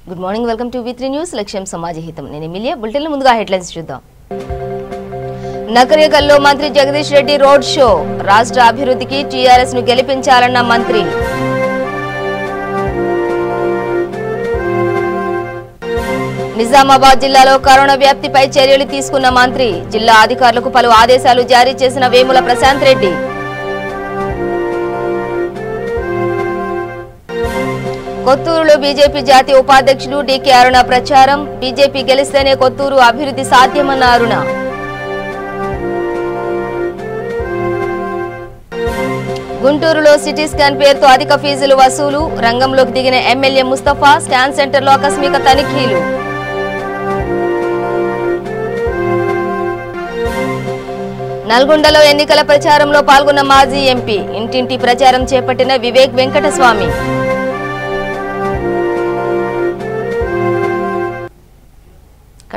Good morning, welcome to V3 news. లక్ష్యం సమాజహితం. నేను MLA. బులెటిన్ల ముందుగా హెడ్లైన్స్ చూద్దాం. నకరేకల్లో మంత్రి జగదీష్ రెడ్డి రోడ్ షో. రాష్ట్ర అభివృద్ధికి టీఆర్ఎస్ ను గెలిపించాలన్న మంత్రి. నిజామాబాద్ జిల్లాలో కరోనా వ్యాప్తిపై చర్యలు తీసుకున్న మంత్రి. జిల్లా అధికారులకు పలు ఆదేశాలు జారీ చేసిన వేముల ప్రశాంత్ రెడ్డి. కొత్తూరులో బీజేపీ జాతీయ ఉపాధ్యక్షుడు డీకే అరుణ ప్రచారం. బీజేపీ గెలిస్తేనే కొత్తూరు అభివృద్ధి సాధ్యమన్న అరుణ. గుంటూరులో సిటీ స్కాన్ పేరుతో అధిక ఫీజులు వసూలు. రంగంలోకి దిగిన ఎమ్మెల్యే ముస్తఫా. స్కాన్ సెంటర్లో ఆకస్మిక తనిఖీలు. నల్గొండలో ఎన్నికల ప్రచారంలో పాల్గొన్న మాజీ ఎంపీ. ఇంటింటి ప్రచారం చేపట్టిన వివేక్ వెంకటస్వామి.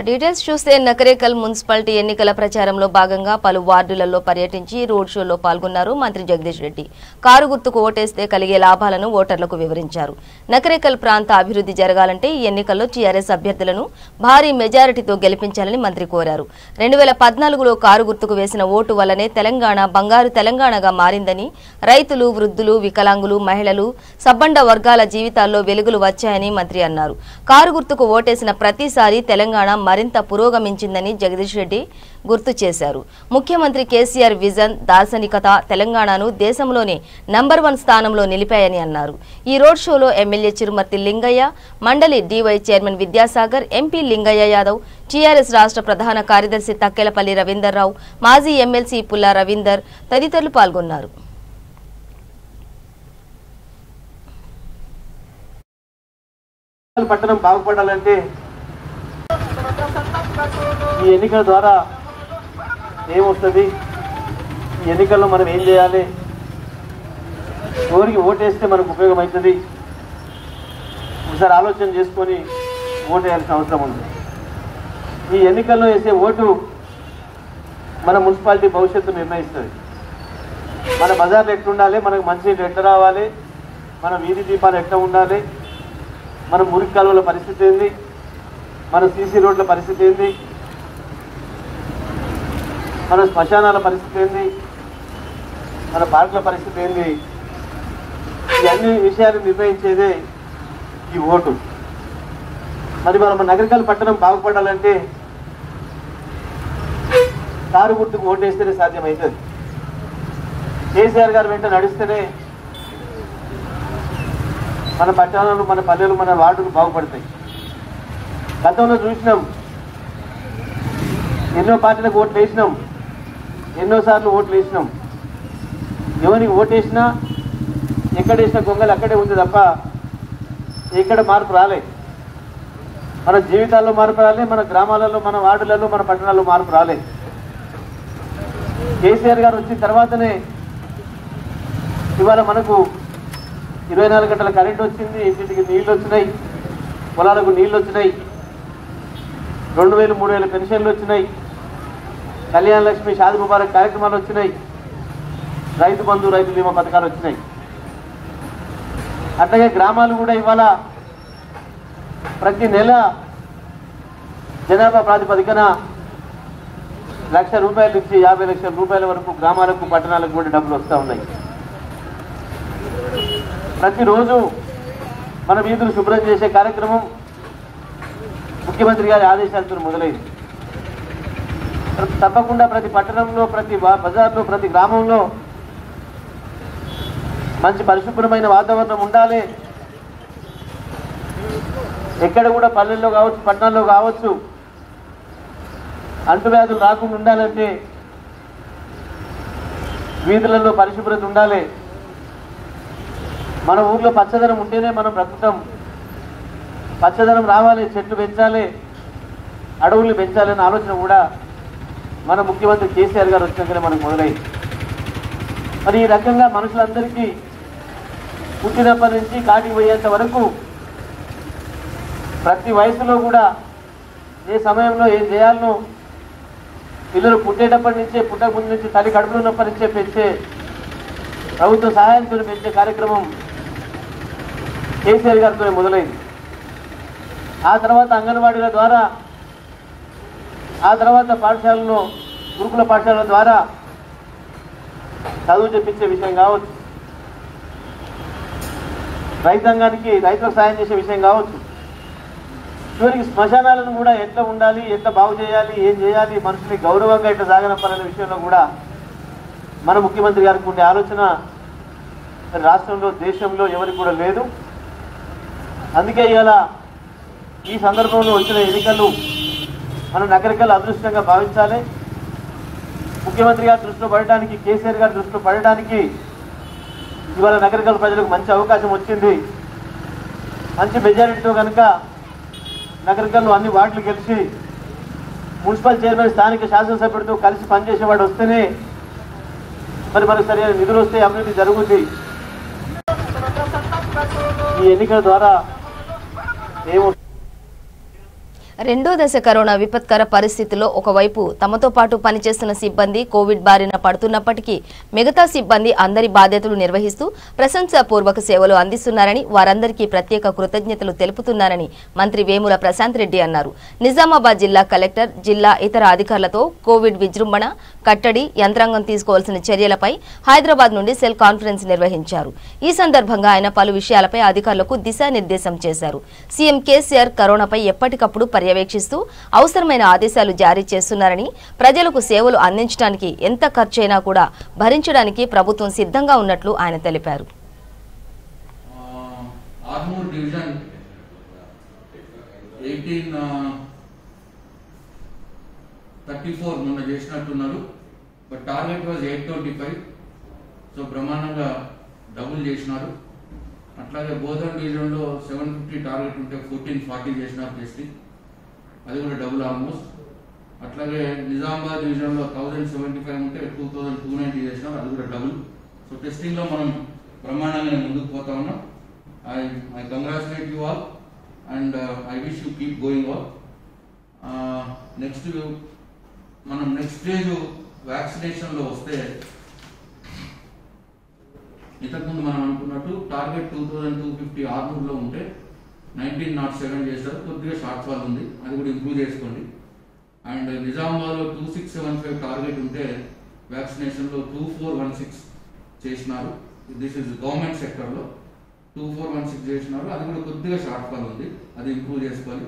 డీటెయిల్స్ చూస్తే నకరేకల్ మున్సిపాలిటీ ఎన్నికల ప్రచారంలో భాగంగా పలు వార్డులలో పర్యటించి రోడ్ షోలో పాల్గొన్నారు మంత్రి జగదీష్ రెడ్డి. కారు గుర్తుకు ఓటేస్తే కలిగే లాభాలను ఓటర్లకు వివరించారు. నకరేకల్ ప్రాంత అభివృద్ధి జరగాలంటే ఈ ఎన్నికల్లో టీఆర్ఎస్ అభ్యర్థులను భారీ మెజారిటీతో గెలిపించాలని మంత్రి కోరారు. 2014లో కారు గుర్తుకు వేసిన ఓటు వల్లనే తెలంగాణ బంగారు తెలంగాణగా మారిందని, రైతులు, వృద్ధులు, వికలాంగులు, మహిళలు, సబ్బండ వర్గాల జీవితాల్లో వెలుగులు వచ్చాయని మంత్రి అన్నారు. కారు గుర్తుకు ఓటేసిన ప్రతిసారి తెలంగాణ మరింత పురోగమించిందని జగదీష్ రెడ్డి గుర్తు చేశారు. ముఖ్యమంత్రి కేసీఆర్ విజన్, దార్శనికత తెలంగాణను దేశంలోనే నంబర్ 1 స్థానంలో నిలిపాయని అన్నారు. ఈ రోడ్ షోలో ఎమ్మెల్యే చిరుమర్తి లింగయ్య, మండలి DY chairman Vidyasagar, MP Lingaiah Yadav, TRS రాష్ట్ర ప్రధాన కార్యదర్శి తక్కెలపల్లి రవీందర్రావు, మాజీ ఎమ్మెల్సీ పుల్లా రవీందర్ తదితరులు పాల్గొన్నారు. పట్టణం బాగుపడాలంటే ఈ ఎన్నికల ద్వారా ఏమొస్తుంది, ఈ ఎన్నికల్లో మనం ఏం చేయాలి, ఎవరికి ఓటేస్తే మనకు ఉపయోగం అవుతుంది, ఒకసారి ఆలోచన చేసుకొని ఓటు వేయాల్సిన అవసరం ఉంది. ఈ ఎన్నికల్లో వేసే ఓటు మన మున్సిపాలిటీ భవిష్యత్తు నిర్ణయిస్తుంది. మన బజార్లు ఎట్లుండాలి, మనకు మంచినీళ్ళు ఎట్లా రావాలి, మన వీధి దీపాలు ఎట్లా ఉండాలి, మన మురికి కాలువల పరిస్థితి ఏంది, మన సీసీ రోడ్ల పరిస్థితి ఏంది, మన శ్మశానాల పరిస్థితి ఏంది, మన పార్కుల పరిస్థితి ఏంది, ఈ అన్ని విషయాలు నిర్ణయించేదే ఈ ఓటు. మరి మన నగరికల్ పట్టణం బాగుపడాలంటే కారు గుర్తుకు ఓటేస్తేనే సాధ్యమవుతుంది. కేసీఆర్ గారు వెంట నడిస్తేనే మన పట్టణాలు, మన పల్లెలు, మన వార్డులు బాగుపడతాయి. గతంలో చూసినాం, ఎన్నో పార్టీలకు ఓట్లు వేసినాం, ఎన్నోసార్లు ఓట్లు వేసినాం. ఎవరికి ఓటేసినా ఎక్కడేసిన గొంగలు అక్కడే ఉంది తప్ప ఎక్కడ మార్పు రాలే. మన జీవితాల్లో మార్పు రాలే, మన గ్రామాలలో, మన వార్డులలో, మన పట్టణాల్లో మార్పు రాలే. కేసీఆర్ గారు వచ్చిన తర్వాతనే ఇవాళ మనకు 24 గంటల కరెంట్ వచ్చింది, ఇంటికి నీళ్ళు వచ్చినాయి, పొలాలకు నీళ్ళు వచ్చినాయి, 2000, 3000 పెన్షన్లు వచ్చినాయి, కళ్యాణ లక్ష్మి, షాదీ ముబారక్ కార్యక్రమాలు వచ్చినాయి, రైతు బంధు, రైతు బీమా పథకాలు వచ్చినాయి. అట్లాగే గ్రామాలు కూడా ఇవాళ ప్రతి నెల జనాభా ప్రాతిపదికన ₹1,00,000 నుంచి 50 లక్షల రూపాయల వరకు గ్రామాలకు, పట్టణాలకు కూడా డబ్బులు వస్తూ ఉన్నాయి. ప్రతిరోజు మన వీధులు శుభ్రం చేసే కార్యక్రమం ముఖ్యమంత్రి గారి ఆదేశాలతో మొదలైంది. తప్పకుండా ప్రతి పట్టణంలో, ప్రతి బజార్లో, ప్రతి గ్రామంలో మంచి పరిశుభ్రమైన వాతావరణం ఉండాలి. ఎక్కడ కూడా పల్లెల్లో కావచ్చు, పట్టణాల్లో కావచ్చు, అంటువ్యాధులు రాకుండా ఉండాలంటే వీధులలో పరిశుభ్రత ఉండాలి. మన ఊర్లో పచ్చదనం ఉంటేనే మనం బ్రతుకుతాం. పచ్చదనం రావాలి, చెట్లు పెంచాలి, అడవుల్ని పెంచాలనే ఆలోచన కూడా మన ముఖ్యమంత్రి కేసీఆర్ గారు వచ్చినాకనే మనకు మొదలైంది. మరి ఈ రకంగా మనుషులందరికీ పుట్టినప్పటి నుంచి కాటికి పోయేంత వరకు ప్రతి వయసులో కూడా ఏ సమయంలో ఏం చేయాలనో, పిల్లలు పుట్టేటప్పటి నుంచే, పుట్టక ముందు నుంచి, తల్లి కడుపులో ఉన్నప్పటి నుంచే పెంచే ప్రభుత్వ సహాయంతో పెంచే కార్యక్రమం కేసీఆర్ గారితో మొదలైంది. ఆ తర్వాత అంగన్వాడీల ద్వారా, ఆ తర్వాత పాఠశాలలో గురుకుల పాఠశాలల ద్వారా చదువు చెప్పించే విషయం కావచ్చు, రైతాంగానికి రైతులకు సాయం చేసే విషయం కావచ్చు, చివరికి శ్మశానాలను కూడా ఎట్లా ఉండాలి, ఎట్లా బాగు చేయాలి, ఏం చేయాలి, మనుషుల్ని గౌరవంగా ఎట్లా సాగనంపాలనే విషయంలో కూడా మన ముఖ్యమంత్రి గారికి ఉండే ఆలోచన రాష్ట్రంలో దేశంలో ఎవరికి కూడా లేదు. అందుకే ఇవాళ ఈ సందర్భంలో వచ్చిన ఎన్నికలు మనం నగరికల్ అదృష్టంగా భావించాలి. ముఖ్యమంత్రి గారి దృష్టిలో పడడానికి, కేసీఆర్ గారి దృష్టిలో పడడానికి ఇవాళ నగరికల్ ప్రజలకు మంచి అవకాశం వచ్చింది. మంచి మెజారిటీతో కనుక నగరికల్లో అన్ని వార్డులు గెలిచి మున్సిపల్ చైర్మన్ స్థానిక శాసనసభ్యుడితో కలిసి పనిచేసేవాడు వస్తేనే మరి మనకు సరైన నిధులు వస్తే అభివృద్ధి జరుగుతుంది. ఈ ఎన్నికల ద్వారా రెండో దశ కరోనా విపత్కర పరిస్థితుల్లో ఒకవైపు తమతో పాటు పనిచేస్తున్న సిబ్బంది కోవిడ్ బారిన పడుతున్నప్పటికీ మిగతా సిబ్బంది అందరి బాధ్యతలు నిర్వహిస్తూ ప్రశంసాపూర్వక సేవలు అందిస్తున్నారని, వారందరికీ ప్రత్యేక కృతజ్ఞతలు తెలుపుతున్నారని మంత్రి వేముల ప్రశాంత్ రెడ్డి అన్నారు. నిజామాబాద్ జిల్లా కలెక్టర్, జిల్లా ఇతర అధికారులతో కోవిడ్ విజృంభణ కట్టడి యంత్రాంగం తీసుకోవాల్సిన చర్యలపై హైదరాబాద్ నుండి సెల్ కాన్ఫరెన్స్ నిర్వహించారు. ఈ సందర్భంగా ఆయన పలు విషయాలపై అధికారులకు దిశానిర్దేశం చేశారు. సీఎం కేసీఆర్ కరోనాపై ఎప్పటికప్పుడు పర్యవేక్షిస్తూ అవసరమైన ఆదేశాలు జారీ చేస్తున్నారని, ప్రజలకు సేవలు అందించడానికి ఎంత ఖర్చైనా కూడా భరించడానికి ప్రభుత్వం సిద్ధంగా ఉన్నట్లు ఆయన తెలిపారు. మొన్న చేసినట్టున్నారు. But target was 825. సో బ్రహ్మాండంగా డబుల్ చేసినారు. అట్లాగే బోధన్ డివిజన్లో 750 టార్గెట్ ఉంటే 1440 చేసినారు టెస్టింగ్, అది కూడా డబుల్ ఆల్మోస్ట్. అట్లాగే నిజామాబాద్ డివిజన్లో 1075 ఉంటే 2290 చేసినారు, అది కూడా డబుల్. సో టెస్టింగ్లో మనం బ్రహ్మాండంగా ముందుకు పోతా ఉన్నాం. I congratulate you all and I wish you keep going all. Next మనం నెక్స్ట్ స్టేజ్ వ్యాక్సినేషన్లో వస్తే, ఇంతకుముందు మనం అనుకున్నట్టు టార్గెట్ 2250 ఆర్మూర్లో ఉంటే 1907 చేశారు. కొద్దిగా షార్ట్ ఫాల్ ఉంది, అది కూడా ఇంప్రూవ్ చేసుకోండి. అండ్ నిజామాబాద్లో 2675 టార్గెట్ ఉంటే వ్యాక్సినేషన్లో 2416 చేసినారు. దిస్ ఇస్ గవర్నమెంట్ సెక్టర్లో 2416 చేసినారు, అది కూడా కొద్దిగా షార్ట్ ఫాల్ ఉంది, అది ఇంప్రూవ్ చేసుకోవాలి.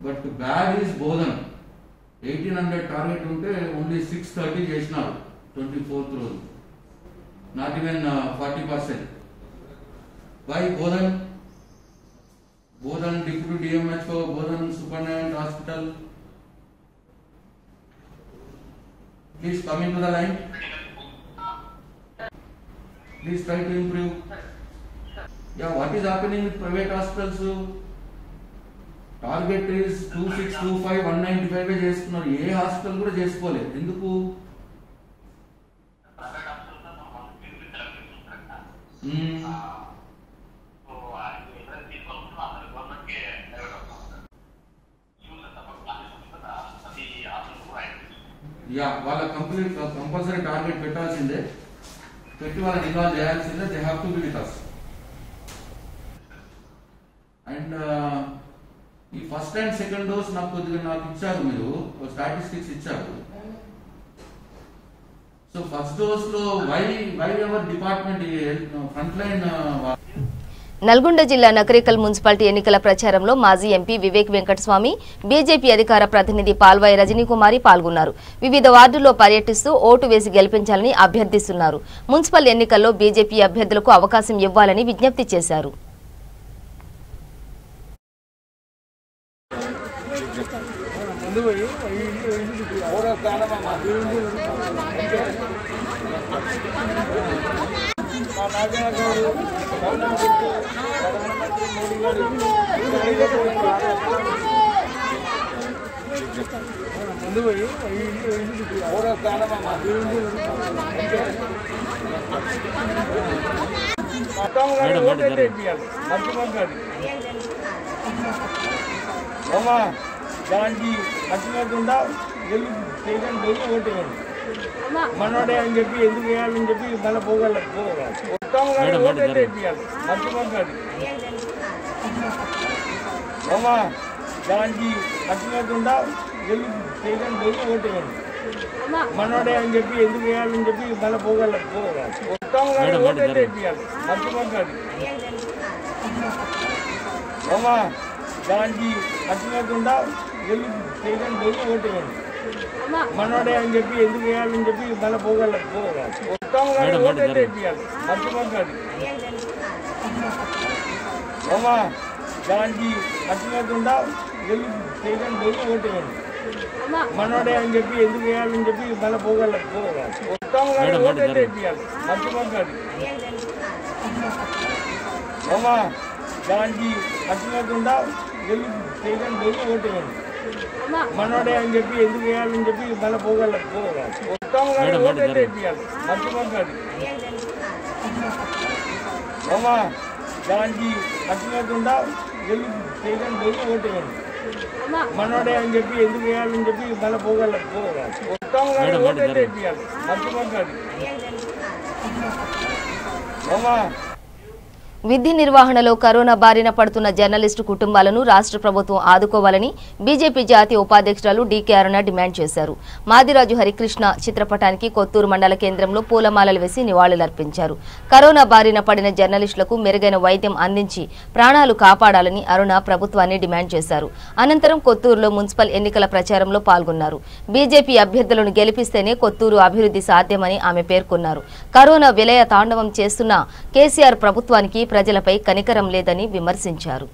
But bad is Bodhan 1800 target ఉంటే ఓన్లీ 630 చేసినారు 24th రోజు, not even 40%. Why Bodhan? Bodhan deputy DMHO, Bodhan superintendent hospital, please come into the line. Please try to improve. Yeah, what is happening with private hospitals? Target is 2625 195 చేస్తున్నారు, ఏ hospital కూడా చేసుకోలేదు. ఎందుకు? వాళ్ళ compulsory target పెట్టాల్సిందే, పెట్టి వాళ్ళని ఇన్వాల్వ్ చేయాల్సిందే. They have to be with us. And ఈ ఫస్ట్ అండ్ సెకండ్ డోస్ నాకు ఇచ్చారు, మీరు స్టాటిస్టిక్స్ ఇచ్చారు. సో ఫస్ట్ డోస్ లో why ever department front line. Nalgonda జిల్లా నకరేకల్ మున్సిపాలిటీ ఎన్నికల ప్రచారంలో మాజీ ఎంపీ వివేక్ వెంకటస్వామి, బీజేపీ అధికార ప్రతినిధి పాల్వాయి రజనీకుమారి పాల్గొన్నారు. వివిధ వార్డుల్లో పర్యటిస్తూ ఓటు వేసి గెలిపించాలని అభ్యర్థిస్తున్నారు. మున్సిపల్ ఎన్నికల్లో బీజేపీ అభ్యర్థులకు అవకాశం ఇవ్వాలని విజ్ఞప్తి చేశారు. దానికి అర్థమవుతుందా వెళ్ళి చేయడం ఓటేయండి. మనోడే అని చెప్పి ఎందుకు వేయాలని చెప్పి మళ్ళీ పోగలరు మొత్తం కానీ ఓటైతే వేయాలి మంచి మంది అమ్మా దానికి నచ్చకుండా వెళ్ళి చేయడానికి పోయి ఓటేయండి మనోడే అని చెప్పి ఎందుకు వేయాలని చెప్పి మళ్ళీ పోగలరు మొత్తం కానీ ఓటైతే వేయాలి మంచి మంది అమ్మా దానికి నచ్చకుండా వెళ్ళి చేయడానికి పోయి ఓటేయండి మనోడే అని చెప్పి ఎందుకు వేయాలని చెప్పి మళ్ళీ పోగలరు మొత్తం కానీ ఓటైతే వేయాలి మంచి మంది అమ్మా దానికి నచ్చకుండా వెళ్ళి చేయడానికి పోయి ఓటేయండి మనోడే అని చెప్పి ఎందుకు వేయాలని చెప్పి మళ్ళీ పోగలరు మొత్తం కానీ ఓటైతే వేయాలి మంచి మంది అమ్మా దానికి నచ్చకుండా వెళ్ళి చేయడానికి పోయి ఓటేయండి మనోడే అని చెప్పి ఎందుకు వేయాలని చెప్పి మళ్ళీ పోగలరు మొత్తం కానీ ఓటైతే వేయాలి మంచి మంది అమ్మా దానికి నచ్చకుండా వెళ్ళి చేయడానికి పోయి ఓటేయండి మనోడే అని చెప్పి ఎందుకు వేయాలని చెప్పి మళ్ళీ పోగలరు మొత్తం కానీ ఓటైతే వేయాలి మంచి మంది అమ్మా విధి నిర్వహణలో కరోనా బారిన పడుతున్న జర్నలిస్టు కుటుంబాలను రాష్ట్ర ప్రభుత్వం ఆదుకోవాలని బీజేపీ జాతీయ ఉపాధ్యక్షురాలు డీకే అరుణ డిమాండ్ చేశారు. మాదిరాజు హరికృష్ణ చిత్రపటానికి కొత్తూరు మండల కేంద్రంలో పూలమాలలు వేసి నివాళులర్పించారు. కరోనా బారిన పడిన జర్నలిస్టులకు మెరుగైన వైద్యం అందించి ప్రాణాలు కాపాడాలని అరుణ ప్రభుత్వాన్ని డిమాండ్ చేశారు. అనంతరం కొత్తూరులో మున్సిపల్ ఎన్నికల ప్రచారంలో పాల్గొన్నారు. బీజేపీ అభ్యర్థులను గెలిపిస్తేనే కొత్తూరు అభివృద్ధి సాధ్యమని ఆమె పేర్కొన్నారు. కరోనా విలయ తాండవం చేస్తున్న కేసీఆర్ ప్రభుత్వానికి ప్రజలపై కనికరం లేదని విమర్శించారు.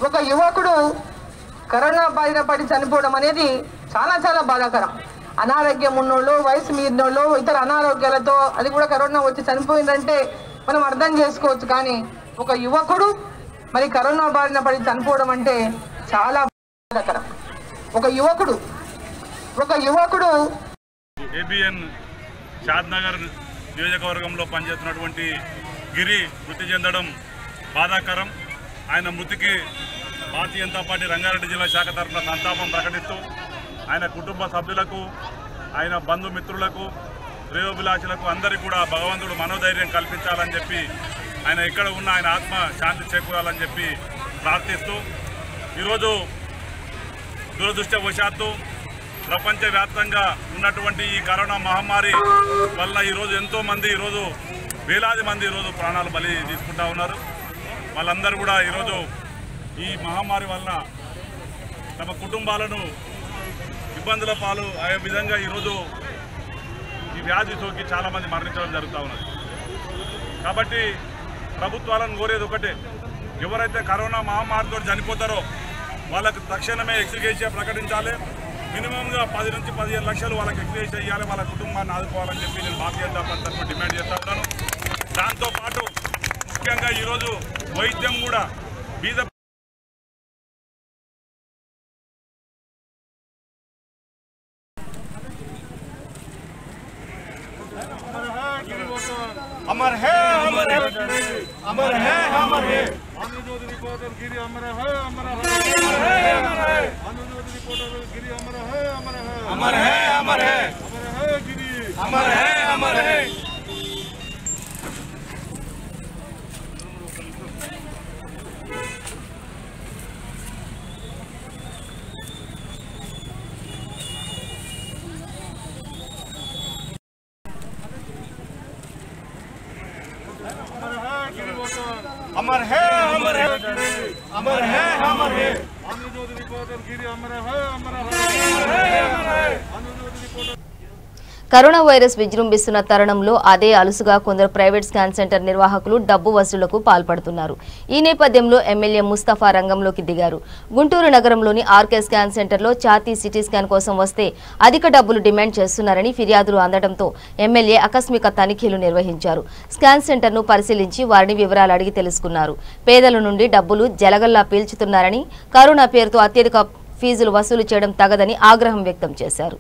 ఒక యువకుడు కరోనా బారిన పడి చనిపోవడం అనేది చాలా చాలా బాధాకరం. అనారోగ్యం ఉన్నోళ్ళు, వయసు మీరినోళ్ళు, ఇతర అనారోగ్యాలతో అది కూడా కరోనా వచ్చి చనిపోయిందంటే మనం అర్థం చేసుకోవచ్చు. కానీ ఒక యువకుడు మరి కరోనా బారిన పడి చనిపోవడం అంటే చాలా బాధాకరం. ఒక యువకుడు ఏబిఎన్ షాద్నగర్ నియోజకవర్గంలో పనిచేస్తున్నటువంటి గిరి మృతి చెందడం బాధాకరం. ఆయన మృతికి భారతీయ జనతా పార్టీ రంగారెడ్డి జిల్లా శాఖ తరఫున సంతాపం ప్రకటిస్తూ ఆయన కుటుంబ సభ్యులకు, ఆయన బంధుమిత్రులకు, శ్రేయోభిలాషులకు అందరికీ కూడా భగవంతుడు మనోధైర్యం కల్పించాలని చెప్పి, ఆయన ఎక్కడ ఉన్న ఆయన ఆత్మ శాంతి చేకూరాలని చెప్పి ప్రార్థిస్తూ, ఈరోజు దురదృష్టవశాత్తు ప్రపంచవ్యాప్తంగా ఉన్నటువంటి ఈ కరోనా మహమ్మారి వల్ల ఈరోజు ఎంతోమంది, వేలాది మంది ఈరోజు ప్రాణాలు బలి తీసుకుంటా ఉన్నారు. వాళ్ళందరూ కూడా ఈరోజు ఈ మహమ్మారి వలన తమ కుటుంబాలను ఇబ్బందుల పాలు అయ్యే విధంగా ఈరోజు ఈ వ్యాధి సోకి చాలామంది మరణించడం జరుగుతూ ఉన్నది. కాబట్టి ప్రభుత్వాలను కోరేది ఒకటే, ఎవరైతే కరోనా మహమ్మారితో చనిపోతారో వాళ్ళకు తక్షణమే ఎక్స్గ్రేషియా ప్రకటించాలి. మినిమంగా 10 నుంచి 15 లక్షలు వాళ్ళకి ఎక్స్గ్రేషియా ఇవ్వాలి, వాళ్ళ కుటుంబాన్ని ఆదుకోవాలని చెప్పి నేను భారతీయ జనతా పార్టీ తరఫున డిమాండ్ చేస్తూ ఉన్నాను. దాంతోపాటు ముఖ్యంగా ఈరోజు వైద్యం కూడా బీద अमर है अमर है अमर है अमर है अनुजोत रिपोर्टर गिरी अमर है अमर है अमर है अनुजोत रिपोर्टर गिरी अमर है अमर है अमर है अमर है अमर है गिरी अमर है अमर है अमर है अमर है अमर है अमर है अनुजोत रिपोर्टर गिरी अमर है अमर है अमर है अनुजोत रिपोर्टर కరోనా వైరస్ విజృంభిస్తున్న తరుణంలో అదే అలుసుగా కొందరు ప్రైవేట్ స్కాన్ సెంటర్ నిర్వాహకులు డబ్బు వసూలుకు పాల్పడుతున్నారు. ఈ నేపథ్యంలో ఎమ్మెల్యే ముస్తఫా రంగంలోకి దిగారు. గుంటూరు నగరంలోని ఆర్కే స్కాన్ సెంటర్లో ఛాతీ సిటీ స్కాన్ కోసం వస్తే అధిక డబ్బులు డిమాండ్ చేస్తున్నారని ఫిర్యాదులు అందడంతో ఎమ్మెల్యే ఆకస్మిక తనిఖీలు నిర్వహించారు. స్కాన్ సెంటర్ను పరిశీలించి వారిని వివరాలు అడిగి తెలుసుకున్నారు. పేదల నుండి డబ్బులు జలగల్లా పీల్చుతున్నారని, కరోనా పేరుతో అత్యధిక ఫీజులు వసూలు చేయడం తగదని ఆగ్రహం వ్యక్తం చేశారు.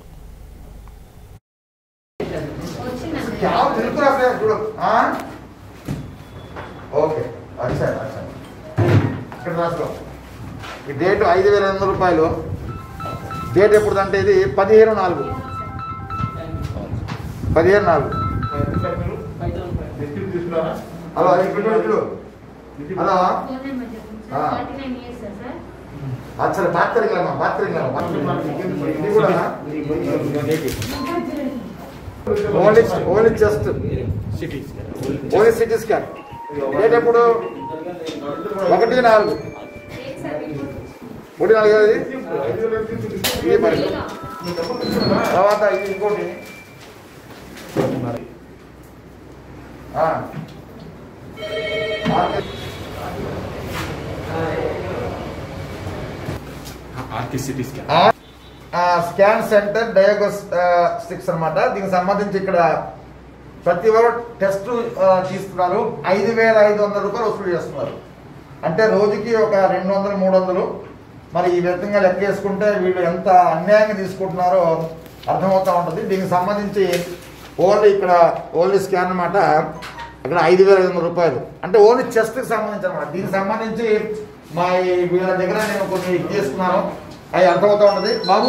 क्या बिल्कुल आप लोग हाँ ओके अच्छा अच्छा ఇక్కడ రాష్ట్రం ఈ డేట్ 5,500 రూపాయలు. డేట్ ఎప్పుడుదంటే ఇది 15/4. 15/4. హలో ఇప్పుడు హలో సరే బాత్రింగ్ ఇది కూడా only chest only CT scan. Date ఎప్పుడు 1/4. 1/4 ఇది మరి తర్వాత ఇది ఇంకోటి స్కాన్ సెంటర్ డయాగ్నోస్టిక్స్ అన్నమాట. దీనికి సంబంధించి ఇక్కడ ప్రతి ఒక్క టెస్ట్ తీస్తున్నారు. 5,500 రూపాయలు వసూలు చేస్తున్నారు. అంటే రోజుకి ఒక 200-300. మరి ఈ విధంగా లెక్క వేసుకుంటే వీళ్ళు ఎంత అన్యాయంగా తీసుకుంటున్నారో అర్థమవుతూ ఉంటుంది. దీనికి సంబంధించి ఓన్లీ స్కాన్ అన్నమాట. అక్కడ 5,500 రూపాయలు అంటే ఓన్లీ చెస్ట్కి సంబంధించి అన్నమాట. దీనికి సంబంధించి మా వీళ్ళ దగ్గర నేను కొన్ని తీసుకున్నాను. అవి అర్థమవుతూ ఉంటుంది. బాబు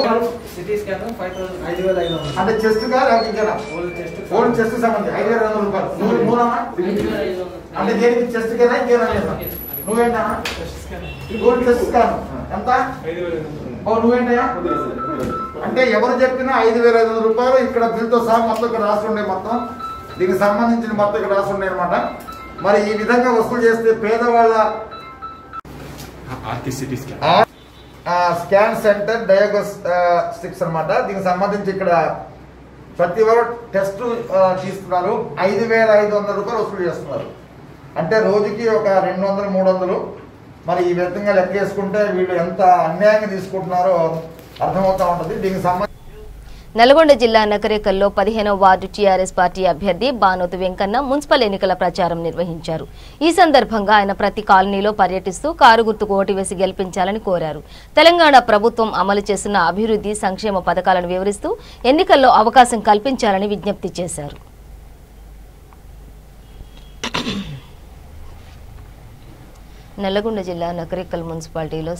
అంటే చెస్ట్ కాదు ఓన్లీ చెస్ట్ సంబంధించి 5,500 రూపాయలు. మూలమా అంటే దేనికి చెస్ట్ కైనా ఇంకేనా? నువ్వేంటా ఓన్లీ చెస్ట్ స్కాన్ ఎంత? నువ్వేంటా అంటే ఎవరు చెప్పినా 5,500 రూపాయలు. ఇక్కడ బిల్తో సహా మొత్తం ఇక్కడ రాసి ఉండే మొత్తం దీనికి సంబంధించిన మొత్తం ఇక్కడ రాసి ఉండే అనమాట. మరి ఈ విధంగా వసూలు చేస్తే పేదవాళ్ళ స్కాన్ సెంటర్ డయాగ్నోస్టిక్స్ అన్నమాట. దీనికి సంబంధించి ఇక్కడ ప్రతి ఒక్క టెస్ట్ తీస్తున్నారు. 5,500 రూపాయలు వసూలు చేస్తున్నారు. అంటే రోజుకి ఒక 200-300. మరి ఈ విధంగా లెక్క వేసుకుంటే వీళ్ళు ఎంత అన్యాయంగా తీసుకుంటున్నారో అర్థమవుతూ ఉంటుంది. దీనికి సంబంధించి నల్గొండ జిల్లా నకరేకల్లో 15వ వార్డు టీఆర్ఎస్ పార్టీ అభ్యర్థి బానోతు వెంకన్న మున్సిపల్ ఎన్నికల ప్రచారం నిర్వహించారు. ఈ సందర్భంగా ఆయన ప్రతి కాలనీలో పర్యటిస్తూ కారు గుర్తుకు ఓటు వేసి గెలిపించాలని కోరారు. తెలంగాణ ప్రభుత్వం అమలు చేస్తున్న అభివృద్ధి సంక్షేమ పథకాలను వివరిస్తూ ఎన్నికల్లో అవకాశం కల్పించాలని విజ్ఞప్తి చేశారు. నల్గొండ జిల్లా నకరేకల్ మున్సిపాలిటీలో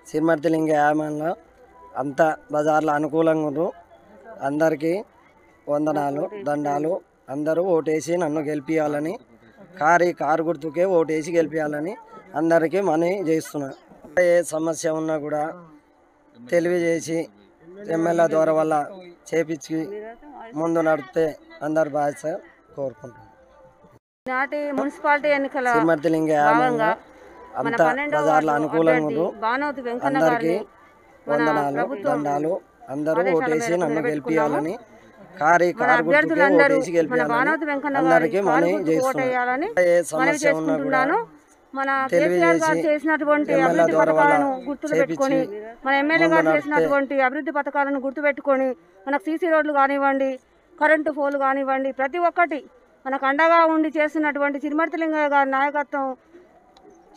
సిరిమర్తిలింగ యామాన్లో అంతా బజార్లో అనుకూలంగా ఉన్నారు. అందరికీ వందనాలు దండాలు. అందరూ ఓటేసి నన్ను గెలిపించాలని కారు గుర్తుకే ఓటేసి గెలిపించాలని అందరికీ మనవి చేస్తున్నాను. ఏ సమస్య ఉన్నా కూడా తెలియజేసి ఎమ్మెల్యే ద్వారా వల్ల చేపించి ముందు నడిపితే అందరు బాధ్యత కోరుకుంటున్నాను. నాటి మున్సిపాలిటీ ఎన్నికల సిరిమర్తిలింగ యామాన్లో అంతా బజార్లో అనుకూలంగా ఉన్నారు. అందరికీ వందనాలు దండాలు. అందరూ ఓటేసి నన్ను గెలిపించాలని కారు గుర్తుకే ఓటేసి గెలిపించాలని అందరికీ మనవి చేస్తున్నాను. ఏ సమస్య ఉన్నా కూడా మన కేసీఆర్ గారు చేసినటువంటి అభివృద్ధి పథకాలను గుర్తుపెట్టుకొని మన ఎమ్మెల్యే గారు చేసినటువంటి అభివృద్ధి పథకాలను గుర్తుపెట్టుకొని మనకు సీసీ రోడ్లు కానివ్వండి, కరెంటు పోలు కానివ్వండి, ప్రతి ఒక్కటి మనకు అండగా ఉండి చేస్తున్నటువంటి సిరిమర్తిలింగయ్య గారి నాయకత్వం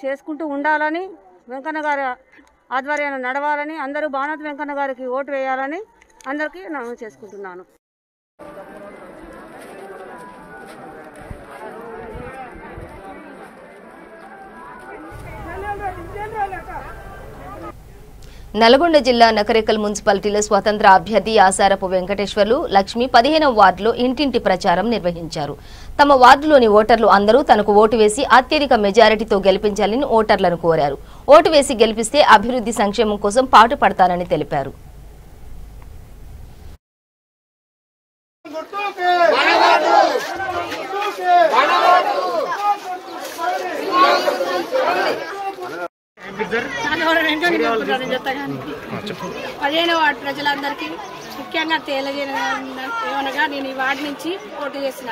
చేసుకుంటూ ఉండాలని, వెంకన్న గారి ఆధ్వర్యాన్ని నడవాలని, అందరూ బానోతు వెంకన్న గారికి ఓటు వేయాలని అందరికీ నేను చేసుకుంటున్నాను. నల్గొండ జిల్లా నకరేకల్ మున్సిపాలిటీలో స్వతంత్ర అభ్యర్థి ఆసారపు వెంకటేశ్వర్లు లక్ష్మి 15వ వార్డులో ఇంటింటి ప్రచారం నిర్వహించారు. తమ వార్డులోని ఓటర్లు అందరూ తనకు ఓటు వేసి అత్యధిక మెజారిటీతో గెలిపించాలని ఓటర్లను కోరారు. ఓటు వేసి గెలిపిస్తే అభివృద్ధి సంక్షేమం కోసం పాటుపడతానని తెలిపారు. వార్డు ప్రజలందరికీ ముఖ్యంగా తెలియజేయనగా నేను ఈ వార్డు నుంచి పోటీ చేసిన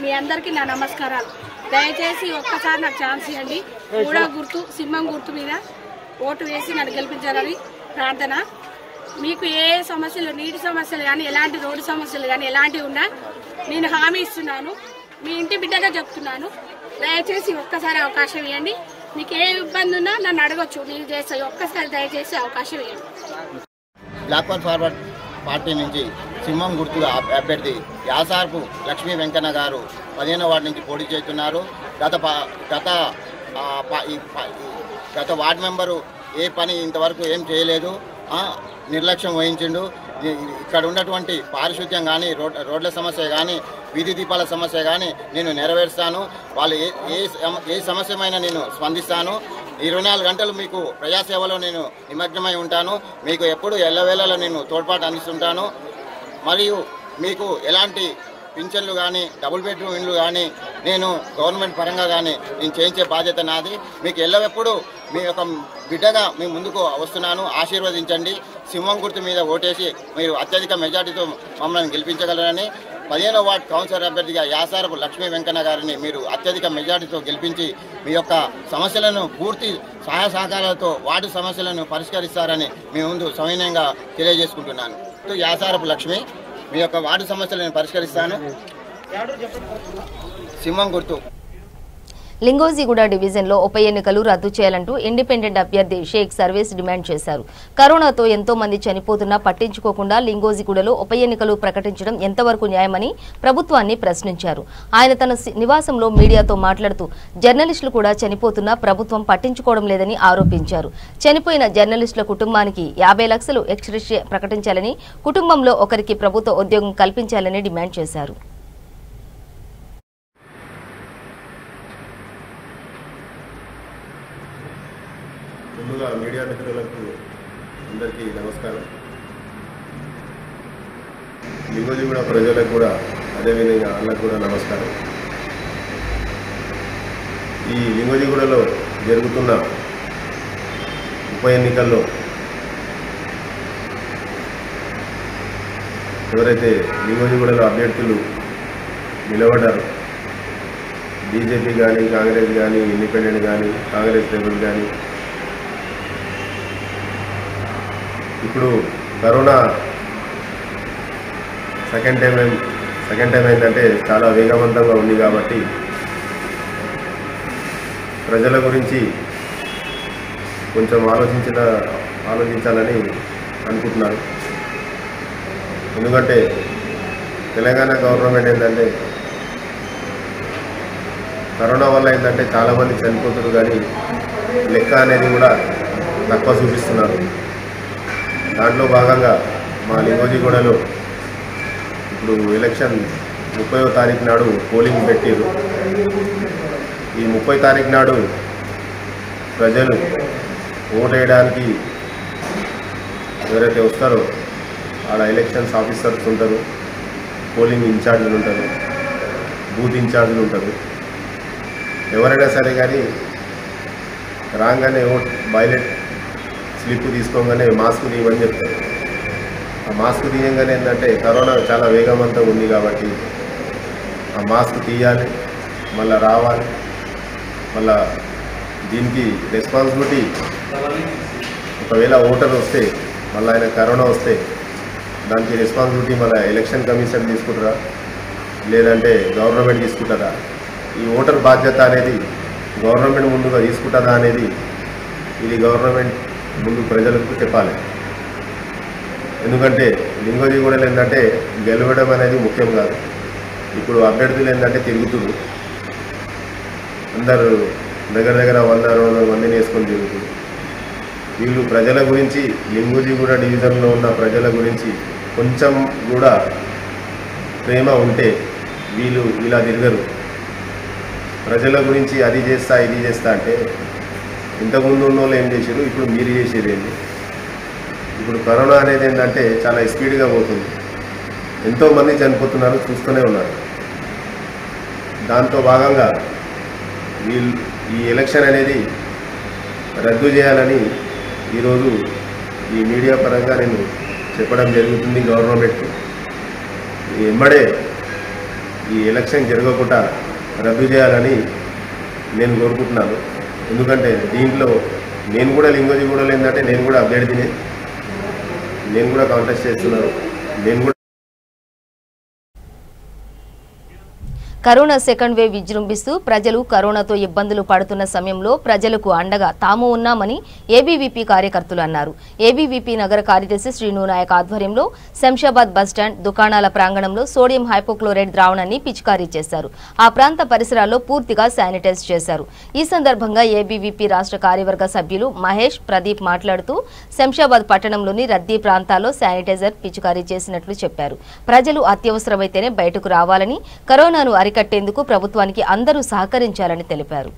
మీ అందరికీ నా నమస్కారాలు. దయచేసి ఒక్కసారి నాకు ఛాన్స్ ఇవ్వండి. కూడా గుర్తు సింహం గుర్తు మీద ఓటు వేసి నన్ను గెలిపించాలని ప్రార్థన. మీకు ఏ సమస్యలు, నీటి సమస్యలు కానీ, ఎలాంటి రోడ్డు సమస్యలు కానీ ఎలాంటివి ఉన్నా నేను హామీ ఇస్తున్నాను. మీ ఇంటి బిడ్డగా చెప్తున్నాను. దయచేసి ఒక్కసారి అవకాశం ఇవ్వండి. మీకు ఏ ఇబ్బంది ఉన్నా నన్ను అడగొచ్చు, నేను చేస్తాను. ఒక్కసారి దయచేసి అవకాశం ఇవ్వండి. బ్లాక్వర్డ్ ఫార్వర్డ్ పార్టీ నుంచి సింహం గుర్తు అభ్యర్థి యాసార్పు లక్ష్మీ వెంకన్న గారు 15వ వార్డు నుంచి పోటీ చేస్తున్నారు. గత వార్డు మెంబరు ఏ పని ఇంతవరకు ఏం చేయలేదు, నిర్లక్ష్యం వహించిండు. ఇక్కడ ఉన్నటువంటి పారిశుద్ధ్యం కానీ, రోడ్ల సమస్య కానీ, వీధి దీపాల సమస్య కానీ నేను నెరవేరుస్తాను. వాళ్ళు ఏ సమస్యమైనా నేను స్పందిస్తాను. 24 గంటలు మీకు ప్రజాసేవలో నేను నిమగ్నమై ఉంటాను. మీకు ఎప్పుడు ఎల్లవేళలో నేను తోడ్పాటు అందిస్తుంటాను. మరియు మీకు ఎలాంటి పింఛన్లు కానీ, డబుల్ బెడ్రూమ్ ఇండ్లు కానీ నేను గవర్నమెంట్ పరంగా కానీ నేను చేయించే బాధ్యత నాది. మీకు ఎల్లవెప్పుడు మీ యొక్క బిడ్డగా మీ ముందుకు వస్తున్నాను. ఆశీర్వదించండి. సింహం గుర్తు మీద ఓటేసి మీరు అత్యధిక మెజార్టీతో మమ్మల్ని గెలిపించగలరని 15వ వార్డు కౌన్సిలర్ అభ్యర్థిగా యాసారపు లక్ష్మీ వెంకన్న గారిని మీరు అత్యధిక మెజార్టీతో గెలిపించి మీ యొక్క సమస్యలను పూర్తి సహాయ సహకారాలతో వార్డు సమస్యలను పరిష్కరిస్తారని మీ ముందు సవినయంగా తెలియజేసుకుంటున్నాను. యాసారపు లక్ష్మి, మీ యొక్క వార్డు సమస్యలను పరిష్కరిస్తాను. సింహం గుర్తు. లింగోజిగూడ డివిజన్లో ఉప ఎన్నికలు రద్దు చేయాలంటూ ఇండిపెండెంట్ అభ్యర్థి షేక్ సర్వీస్ డిమాండ్ చేశారు. కరోనాతో ఎంతో మంది చనిపోతున్నా పట్టించుకోకుండా లింగోజిగూడలో ఉప ఎన్నికలు ప్రకటించడం ఎంతవరకు న్యాయమని ప్రభుత్వాన్ని ప్రశ్నించారు. ఆయన తన నివాసంలో మీడియాతో మాట్లాడుతూ జర్నలిస్టులు కూడా చనిపోతున్నా ప్రభుత్వం పట్టించుకోవడం లేదని ఆరోపించారు. చనిపోయిన జర్నలిస్టుల కుటుంబానికి 50 లక్షలు ఎక్స్గ్రేషియా ప్రకటించాలని, కుటుంబంలో ఒకరికి ప్రభుత్వ ఉద్యోగం కల్పించాలని డిమాండ్ చేశారు. ముందుగా మీడియా మిత్రులకు అందరికీ నమస్కారం. లింగోజిగూడ ప్రజలకు కూడా అదేవిధంగా అన్నకు కూడా నమస్కారం. ఈ లింగోజిగూడలో జరుగుతున్న ఉప ఎన్నికల్లో ఎవరైతే లింగోజిగూడలో అభ్యర్థులు నిలబడ్డారో, బీజేపీ కానీ, కాంగ్రెస్ కానీ, ఇండిపెండెంట్ కానీ, కాంగ్రెస్ లేబుల్ కానీ, ఇప్పుడు కరోనా సెకండ్ టైం ఏంటంటే చాలా వేగవంతంగా ఉంది కాబట్టి ప్రజల గురించి కొంచెం ఆలోచించాలని అనుకుంటున్నారు. ఎందుకంటే తెలంగాణ గవర్నమెంట్ ఏంటంటే కరోనా వల్ల ఏంటంటే చాలామంది చనిపోతున్నారు, కానీ లెక్క అనేది కూడా తక్కువ చూపిస్తున్నారు. దాంట్లో భాగంగా మా లింగోజిగూడలో ఇప్పుడు ఎలక్షన్ 30వ తారీఖు నాడు పోలింగ్ పెట్టారు. ఈ 30 తారీఖు నాడు ప్రజలు ఓటు వేయడానికి ఎవరైతే వస్తారో ఆడ ఎలక్షన్స్ ఆఫీసర్స్ ఉంటారు, పోలింగ్ ఇన్ఛార్జీలు ఉంటారు, బూత్ ఇన్ఛార్జీలు ఉంటారు. ఎవరైనా సరే కానీ రాగానే ఓట్ బ్యాలెట్ స్లిప్ తీసుకోగానే మాస్క్ తీయమని చెప్తారు. ఆ మాస్క్ తీయగానే ఏంటంటే కరోనా చాలా వేగవంతంగా ఉంది కాబట్టి ఆ మాస్క్ తీయాలి, మళ్ళీ రావాలి. మళ్ళా దీనికి రెస్పాన్సిబిలిటీ, ఒకవేళ ఓటర్ వస్తే మళ్ళీ ఆయన కరోనా వస్తే దానికి రెస్పాన్సిబిలిటీ మళ్ళీ ఎలక్షన్ కమిషన్ తీసుకుంటారా లేదంటే గవర్నమెంట్ తీసుకుంటారా? ఈ ఓటర్ బాధ్యత అనేది గవర్నమెంట్ ముందుగా తీసుకుంటుందా అనేది ఇది గవర్నమెంట్ ముందు ప్రజలకు చెప్పాలి. ఎందుకంటే లింగోజిగూడలో ఏంటంటే గెలవడం అనేది ముఖ్యం కాదు. ఇప్పుడు అభ్యర్థులు ఏంటంటే తిరుగుతున్నారు, అందరూ దగ్గర 100-200 మందిని వేసుకొని తిరుగుతున్నారు. వీళ్ళు ప్రజల గురించి, లింగోజిగూడ డివిజన్లో ఉన్న ప్రజల గురించి కొంచెం కూడా ప్రేమ ఉంటే వీళ్ళు ఇలా తిరగరు. ప్రజల గురించి అది చేస్తా ఇది చేస్తా అంటే ఇంతకుముందు ఉన్న వాళ్ళు ఏం చేశారు, ఇప్పుడు మీరు చేసేది ఏంటి? ఇప్పుడు కరోనా అనేది ఏంటంటే చాలా స్పీడ్గా పోతుంది, ఎంతోమంది చనిపోతున్నారు, చూస్తూనే ఉన్నారు. దాంతో భాగంగా వీళ్ళు ఈ ఎలక్షన్ అనేది రద్దు చేయాలని ఈరోజు ఈ మీడియా పరంగా నేను చెప్పడం జరుగుతుంది గవర్నమెంట్కి. వెంబడే ఈ ఎలక్షన్ జరగకుండా రద్దు చేయాలని నేను కోరుకుంటున్నాను. ఎందుకంటే దీంట్లో నేను కూడా లింగోజిగూడలో ఏంటంటే నేను కూడా అభ్యర్థిని. నేను కూడా కాంటాక్ట్ చేస్తున్నాను. నేను కూడా కరోనా సెకండ్ వేవ్ విజృంభిస్తూ ప్రజలు కరోనాతో ఇబ్బందులు పడుతున్న సమయంలో ప్రజలకు అండగా తాము ఉన్నామని ఏబీవీపీ కార్యకర్తలు అన్నారు. ఏబీవీపీ నగర కార్యదర్శి శ్రీను నాయక్ ఆధ్వర్యంలో శంషాబాద్ బస్టాండ్ దుకాణాల ప్రాంగణంలో సోడియం హైపోక్లోరైడ్ ద్రావణాన్ని పిచికారీ చేశారు. ఆ ప్రాంత పరిసరాల్లో పూర్తిగా శానిటైజ్ చేశారు. ఈ సందర్భంగా ఏబీవీపీ రాష్ట్ర కార్యవర్గ సభ్యులు మహేష్, ప్రదీప్ మాట్లాడుతూ శంషాబాద్ పట్టణంలోని రద్దీ ప్రాంతాల్లో శానిటైజర్ పిచికారీ చేసినట్లు చెప్పారు. ప్రజలు అత్యవసరమైతేనే బయటకు రావాలని, కరోనాను అరికట్టేందుకు ప్రభుత్వానికి అందరూ సహకరించాలని తెలిపారు.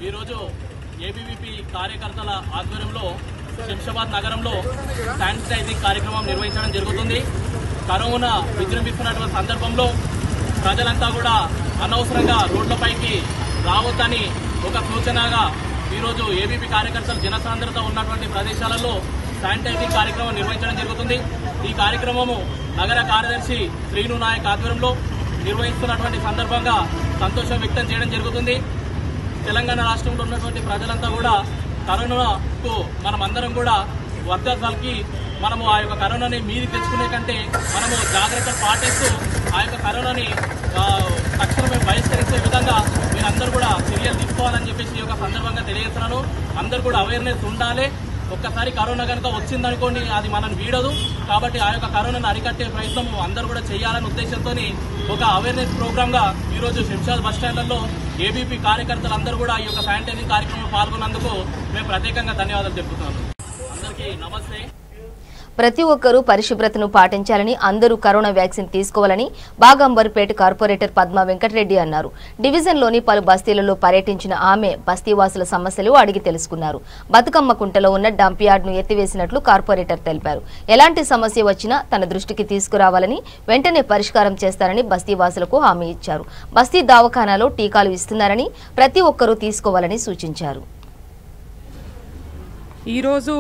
ఈరోజు ఏబీవీపీ కార్యకర్తల ఆధ్వర్యంలో శంషాబాద్ నగరంలో శానిటైజింగ్ కార్యక్రమం నిర్వహించడం జరుగుతుంది. కరోనా విజృంభిస్తున్నటువంటి సందర్భంలో ప్రజలంతా కూడా అనవసరంగా రోడ్లపైకి రావద్దని ఒక సూచనగా ఈరోజు ఏబీవీ కార్యకర్తలు జనసాంద్రత ఉన్నటువంటి ప్రదేశాలలో శానిటైజింగ్ కార్యక్రమం నిర్వహించడం జరుగుతుంది. ఈ కార్యక్రమము నగర కార్యదర్శి శ్రీను నాయక్ ఆధ్వర్యంలో నిర్వహిస్తున్నటువంటి సందర్భంగా సంతోషం వ్యక్తం చేయడం జరుగుతుంది. తెలంగాణ రాష్ట్రంలో ఉన్నటువంటి ప్రజలంతా కూడా కరోనాకు మనమందరం కూడా వర్గాలకి మనము ఆ యొక్క కరోనాని మీది తెచ్చుకునే కంటే మనము జాగ్రత్తలు పాటిస్తూ ఆ యొక్క కరోనాని తక్షణమే బహిష్కరించే విధంగా మీరందరూ కూడా చర్యలు తీసుకోవాలని చెప్పేసి ఈ యొక్క సందర్భంగా తెలియజేస్తున్నాను. అందరూ కూడా అవేర్నెస్ ఉండాలి. ఒక్కసారి కరోనా కనుక వచ్చిందనుకోండి అది మనం వీడదు. కాబట్టి ఆ యొక్క కరోనాను అరికట్టే ప్రయత్నం అందరూ కూడా చేయాలనే ఉద్దేశంతో ఒక అవేర్నెస్ ప్రోగ్రామ్ గా ఈరోజు శంషాబాద్ బస్ స్టాండ్లలో ఏబీపీ కార్యకర్తలు అందరూ కూడా ఈ యొక్క శానిటైజింగ్ కార్యక్రమంలో పాల్గొన్నందుకు మేము ప్రత్యేకంగా ధన్యవాదాలు తెలుపుతున్నాము. అందరికీ నమస్తే. ప్రతి ఒక్కరూ పరిశుభ్రతను పాటించాలని, అందరూ కరోనా వ్యాక్సిన్ తీసుకోవాలని బాగంబర్పేట కార్పొరేటర్ పద్మా వెంకటరెడ్డి అన్నారు. డివిజన్లోని పలు బస్తీలలో పర్యటించిన ఆమె బస్తీవాసుల సమస్యలు అడిగి తెలుసుకున్నారు. బతుకమ్మ కుంటలో ఉన్న డంప్ యార్డ్ను ఎత్తివేసినట్లు కార్పొరేటర్ తెలిపారు. ఎలాంటి సమస్య వచ్చినా తన దృష్టికి తీసుకురావాలని, వెంటనే పరిష్కారం చేస్తారని బస్తీవాసులకు హామీ ఇచ్చారు. బస్తీ దవాఖానాలో టీకాలు ఇస్తున్నారని, ప్రతి ఒక్కరూ తీసుకోవాలని సూచించారు. ఈరోజు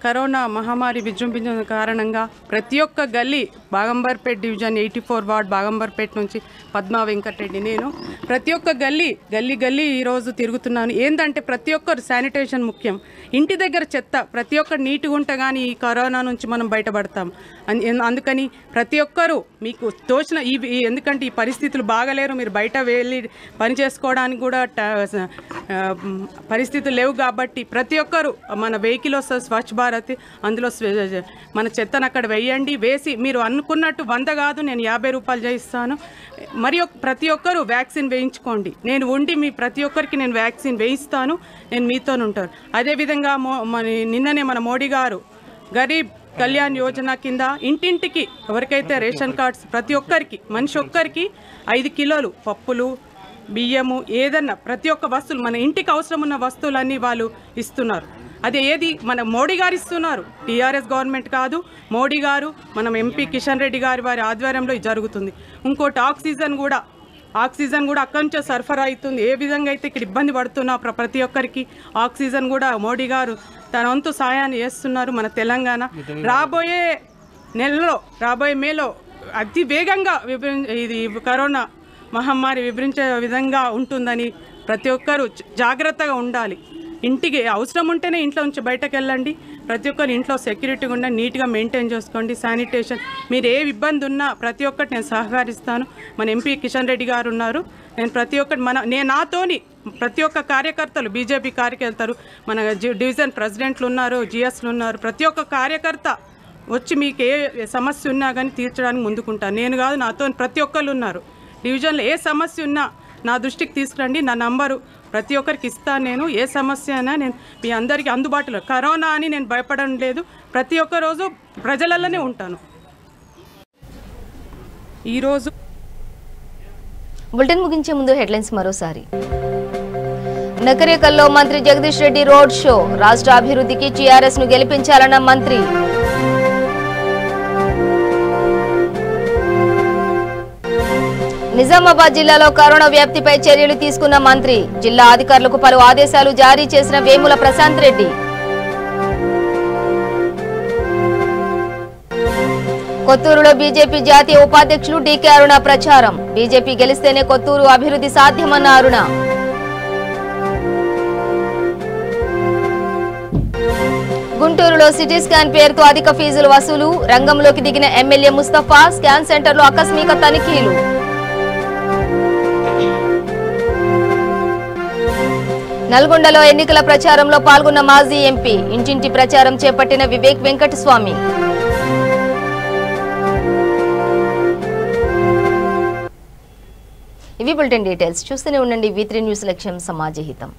కరోనా మహమ్మారి విజృంభించిన కారణంగా ప్రతి ఒక్క గల్లీ బాగంబర్పేట డివిజన్ 84 వార్డ్ బాగంబర్పేట నుంచి పద్మా వెంకటరెడ్డి నేను ప్రతి ఒక్క గల్లీ ఈరోజు తిరుగుతున్నాను. ఏంటంటే ప్రతి ఒక్కరు శానిటేషన్ ముఖ్యం. ఇంటి దగ్గర చెత్త ప్రతి ఒక్కరు నీట్గా ఉంటే కానీ ఈ కరోనా నుంచి మనం బయటపడతాం. అందుకని ప్రతి ఒక్కరూ మీకు తోచిన ఎందుకంటే ఈ పరిస్థితులు బాగలేరు, మీరు బయట వెళ్ళి పని చేసుకోవడానికి కూడా పరిస్థితులు లేవు. కాబట్టి ప్రతి ఒక్కరూ మన వెహికల్ వస్తుంది స్వచ్ఛ భారత్, అందులో మన చెత్తను అక్కడ వేయండి. వేసి మీరు అనుకున్నట్టు 100 కాదు, నేను 50 రూపాయలు చేయిస్తాను. మరి ప్రతి ఒక్కరూ వ్యాక్సిన్ వేయించుకోండి. నేను ఉండి మీ ప్రతి ఒక్కరికి నేను వ్యాక్సిన్ వేయిస్తాను. నేను మీతో ఉంటాను. అదేవిధంగా నిన్ననే మన మోడీ గారు గరీబ్ కళ్యాణ్ యోజన కింద ఇంటింటికి ఎవరికైతే రేషన్ కార్డ్స్ ప్రతి ఒక్కరికి మనిషి ఒక్కరికి 5 కిలోలు పప్పులు, బియ్యము, ఏదన్నా ప్రతి ఒక్క వస్తువులు మన ఇంటికి అవసరం ఉన్న వస్తువులన్నీ వాళ్ళు ఇస్తున్నారు. అది ఏది మన మోడీ గారు ఇస్తున్నారు, టీఆర్ఎస్ గవర్నమెంట్ కాదు. మోడీ గారు మనం ఎంపీ కిషన్ రెడ్డి గారి వారి ఆధ్వర్యంలో జరుగుతుంది. ఇంకోటి ఆక్సిజన్ కూడా అక్కడి నుంచో సరఫరా అవుతుంది. ఏ విధంగా అయితే ఇక్కడ ఇబ్బంది పడుతున్నా ప్రతి ఒక్కరికి ఆక్సిజన్ కూడా మోడీ గారు తన వంతు సాయాన్ని చేస్తున్నారు. మన తెలంగాణ రాబోయే మేలో అతి వేగంగా ఇది కరోనా మహమ్మారి వివరించే విధంగా ఉంటుందని ప్రతి ఒక్కరూ జాగ్రత్తగా ఉండాలి. ఇంటికి అవసరం ఉంటేనే ఇంట్లో నుంచి బయటకు వెళ్ళండి. ప్రతి ఒక్కరు ఇంట్లో సెక్యూరిటీగా ఉండండి, నీట్గా మెయింటైన్ చేసుకోండి. శానిటేషన్ మీరు ఏ ఇబ్బంది ఉన్నా ప్రతి ఒక్కటి నేను సహకరిస్తాను. మన ఎంపీ కిషన్ రెడ్డి గారు ఉన్నారు. నేను ప్రతి ఒక్కటి నాతోని ప్రతి ఒక్క కార్యకర్తలు బీజేపీ కార్యకర్తలు మన డివిజన్ ప్రెసిడెంట్లు ఉన్నారు, జిఎస్లు ఉన్నారు. ప్రతి ఒక్క కార్యకర్త వచ్చి మీకు ఏ సమస్య ఉన్నా కానీ తీర్చడానికి ముందుకుంటాను. నేను కాదు, నాతో ప్రతి ఒక్కరు ఉన్నారు. డివిజన్లో ఏ సమస్య ఉన్నా నా దృష్టికి తీసుకురండి. నా నంబరు ప్రతి ఒక్కరికి ఇస్తాను. నేను ఏ సమస్య అయినా నేను మీ అందరికీ అందుబాటులో. కరోనా అని నేను భయపడడం లేదు. ప్రతి ఒక్క రోజు ప్రజలలోనే ఉంటాను. ఈరోజు బులెటిన్ ముగించే ముందు హెడ్లైన్స్ మరోసారి. నకరేకల్లో మంత్రి జగదీష్ రెడ్డి రోడ్ షో. రాష్ట్ర అభివృద్ధికి టీఆర్ఎస్ ను గెలిపించాలన్న మంత్రి. నిజామాబాద్ జిల్లాలో కరోనా వ్యాప్తిపై చర్యలు తీసుకున్న మంత్రి. జిల్లా అధికారులకు పలు ఆదేశాలు జారీ చేసిన వేముల ప్రశాంత్ రెడ్డి. కొత్తూరులో బీజేపీ జాతీయ ఉపాధ్యక్షులు డీకే అరుణ ప్రచారం. బీజేపీ గెలిస్తేనే కొత్తూరు అభివృద్ధి సాధ్యమన్న అరుణ. గుంటూరులో సిటీ స్కాన్ పేరుతో అధిక ఫీజులు వసూలు. రంగంలోకి దిగిన ఎమ్మెల్యే ముస్తఫా. స్కాన్ సెంటర్లో ఆకస్మిక తనిఖీలు. నల్గొండలో ఎన్నికల ప్రచారంలో పాల్గొన్న మాజీ ఎంపీ. ఇంటింటి ప్రచారం చేపట్టిన వివేక్ వెంకటస్వామి. ఇవి బులెటిన్ డీటెయిల్స్. చూస్తూనే ఉండండి V3 న్యూస్. లక్ష్యం సమాజహితం.